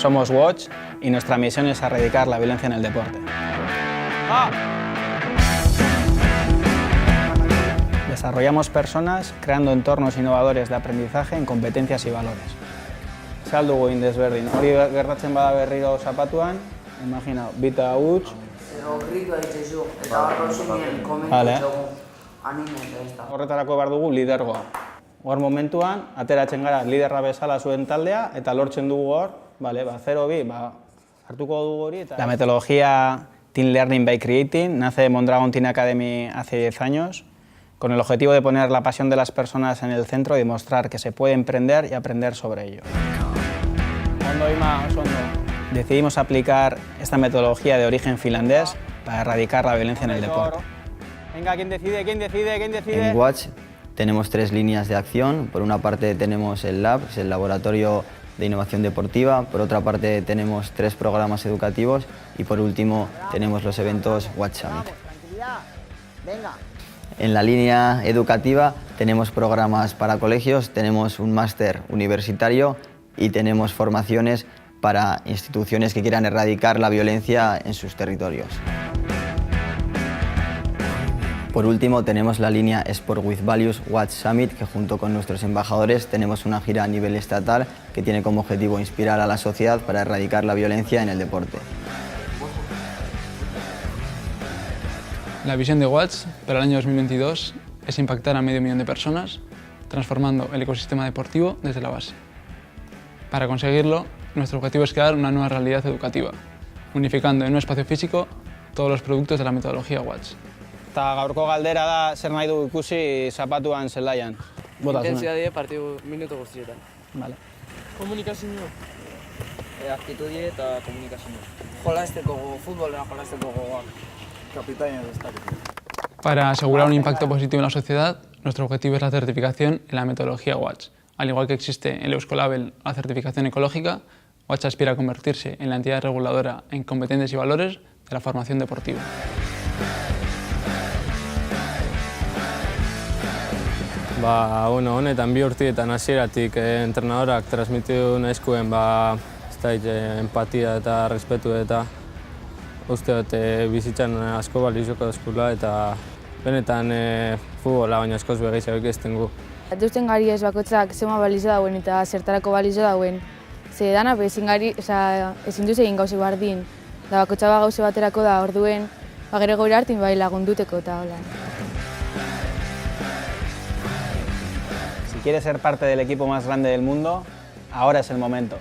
Somos Watch y nuestra misión es erradicar la violencia en el deporte. Desarrollamos personas creando entornos innovadores de aprendizaje en competencias y valores. Saldugu indesberdin, hori gertatzen bada berriro zapatuan, imagina, bita huts. Gritu haitzezu, eta barro zunien komentu anime eta ez da. Horretarako behar dugu lidergoa. Hor momentuan, ateratzen gara liderra bezala zuen taldea, eta lortzen dugu hor, 0-2, hartuko dugu hori. La metodología Team Learning by Creating nace de Mondragon Team Academy hace 10 años, con el objetivo de poner la pasión de las personas en el centro y demostrar que se puede emprender y aprender sobre ello. Decidimos aplicar esta metodología de origen finlandés para erradicar la violencia en el deporte. Venga, ¿quién decide? ¿Quién decide? ¿Quién decide? En Watch tenemos 3 líneas de acción. Por una parte tenemos el Lab, es el laboratorio de innovación deportiva. Por otra parte tenemos 3 programas educativos y por último tenemos los eventos Watch Summit. En la línea educativa tenemos programas para colegios, tenemos un máster universitario y tenemos formaciones para instituciones que quieran erradicar la violencia en sus territorios. Por último, tenemos la línea Sport with Values Watch Summit, que junto con nuestros embajadores tenemos una gira a nivel estatal que tiene como objetivo inspirar a la sociedad para erradicar la violencia en el deporte. La visión de Watch para el año 2022 es impactar a 500.000 de personas, transformando el ecosistema deportivo desde la base. Para conseguirlo, nuestro objetivo es crear una nueva realidad educativa, unificando en un espacio físico todos los productos de la metodología Watch. Eta gaurko galdera da zer nahi du ikusi zapatuan zelaian. Intensidade partidu minutu guztietan. Vale. Komunikazioa. Aktitudie eta komunikazioa. Jolasteko futbolera jolasteko gogoak. Kapitaina destaque. Para asegurar un impacto positivo en la sociedad, nuestro objetivo es la certificación en la metodología Watch. Al igual que existe el Euskolabel, la certificación ecológica, Watch aspira a convertirse en la entidad reguladora en competencias y valores de la formación deportiva. Honetan 2 urteetan hasieratik entrenadorak transmititu nahizkuen empatia eta respetu eta uste dut bizitzan asko balizuko duzkula eta benetan futbola baina askoz begeizago ikesten gu. Duzten gari ez bakotzak zema balizo dauen eta zertarako balizo dauen. Ze dana ezin duz egin gauze bardin. Da bakotza gauze baterako da orduen gero gure hartin bai lagunduteko eta hola. Si quieres ser parte del equipo más grande del mundo, ahora es el momento.